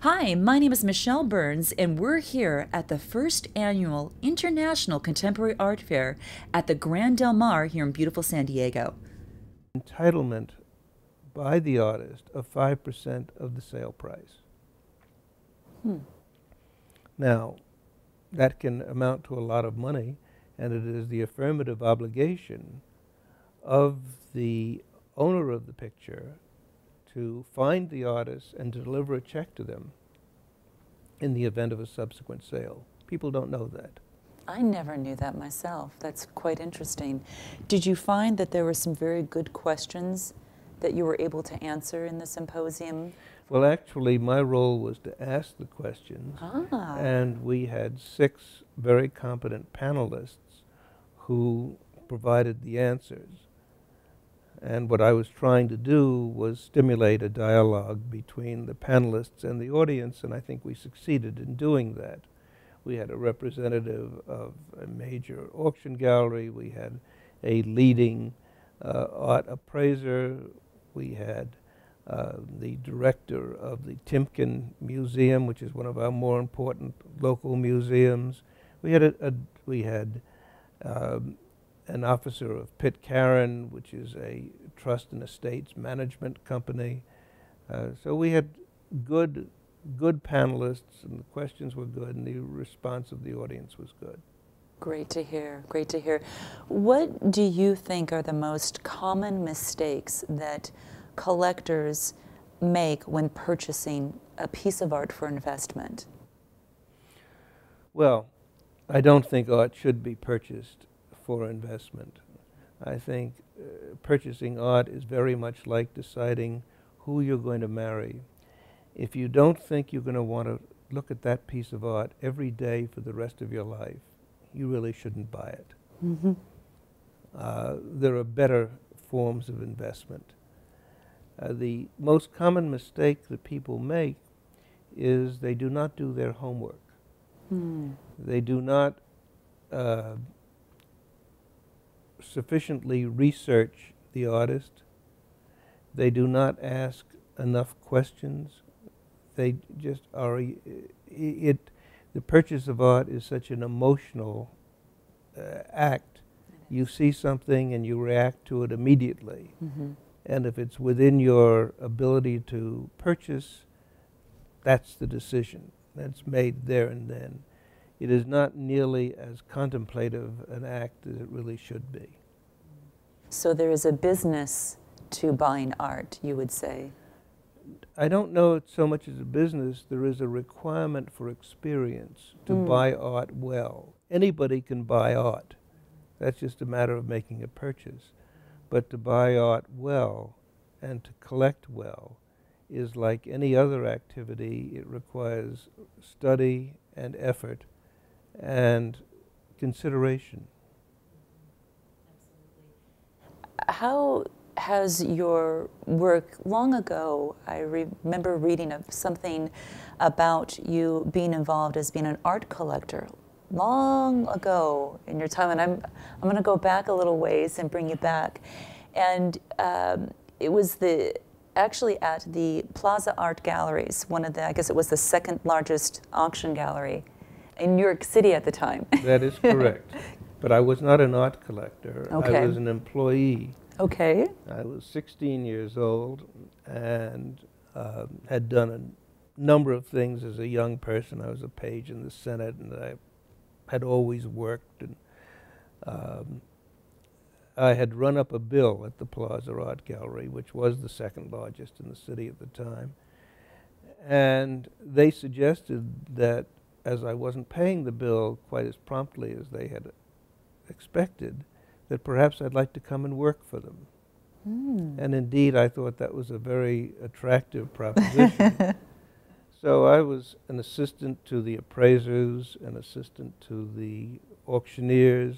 Hi, my name is Michelle Burns, and we're here at the first annual International Contemporary Art Fair at the Grand Del Mar here in beautiful San Diego. Entitlement by the artist of 5% of the sale price. Now, that can amount to a lot of money, and it is the affirmative obligation of the owner of the picture to find the artist and to deliver a check to them in the event of a subsequent sale. People don't know that. I never knew that myself. That's quite interesting. Did you find that there were some very good questions that you were able to answer in the symposium? Well, actually, my role was to ask the questions, and we had 6 very competent panelists who provided the answers. And what I was trying to do was stimulate a dialogue between the panelists and the audience, and I think we succeeded in doing that. We had a representative of a major auction gallery. We had a leading art appraiser. We had the director of the Timken Museum, which is one of our more important local museums. We had an officer of Pitcairn, which is a trust and estates management company. So we had good panelists, and the questions were good, and the response of the audience was good. Great to hear, great to hear. What do you think are the most common mistakes that collectors make when purchasing a piece of art for investment? Well, I don't think art should be purchased for investment. I think purchasing art is very much like deciding who you're going to marry. If you don't think you're going to want to look at that piece of art every day for the rest of your life, you really shouldn't buy it. There are better forms of investment. The most common mistake that people make is they do not do their homework. They do not sufficiently research the artist. They do not ask enough questions. They just are. The purchase of art is such an emotional act. You see something and you react to it immediately. And if it's within your ability to purchase, that's the decision. That's made there and then. It is not nearly as contemplative an act as it really should be. So there is a business to buying art, you would say? I don't know it so much as a business. There is a requirement for experience to buy art well. Anybody can buy art. That's just a matter of making a purchase. But to buy art well and to collect well is like any other activity. It requires study and effort and consideration. How has your work, long ago, I remember reading of something about you being involved as being an art collector long ago in your time, and I'm going to go back a little ways and bring you back. And it was actually at the Plaza Art Galleries, one of the, I guess it was the second largest auction gallery in New York City at the time. That is correct. But I was not an art collector. Okay. I was an employee. Okay. I was 16 years old and had done a number of things as a young person. I was a page in the Senate, and I had always worked. And I had run up a bill at the Plaza Art Gallery, which was the second largest in the city at the time. And they suggested that as I wasn't paying the bill quite as promptly as they had expected, that perhaps I'd like to come and work for them. And indeed, I thought that was a very attractive proposition. So I was an assistant to the appraisers, an assistant to the auctioneers,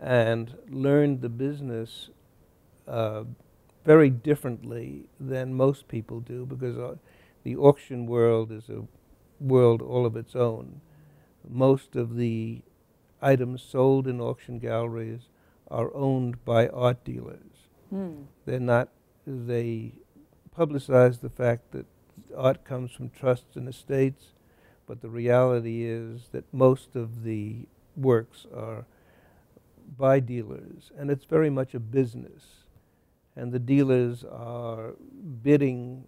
and learned the business very differently than most people do, because the auction world is a world all of its own. Most of the items sold in auction galleries are owned by art dealers. They're not, they publicize the fact that art comes from trusts and estates, but the reality is that most of the works are by dealers, and it's very much a business. And the dealers are bidding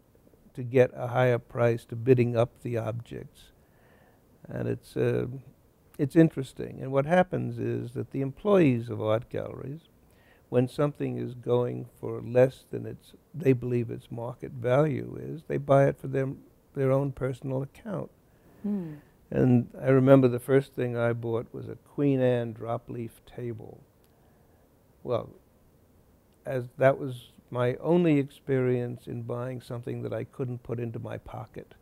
to get a higher price, to bidding up the objects. And it's interesting. And what happens is that the employees of art galleries, when something is going for less than they believe its market value is, they buy it for their own personal account. Mm. And I remember the first thing I bought was a Queen Anne drop leaf table. Well, as that was my only experience in buying something that I couldn't put into my pocket.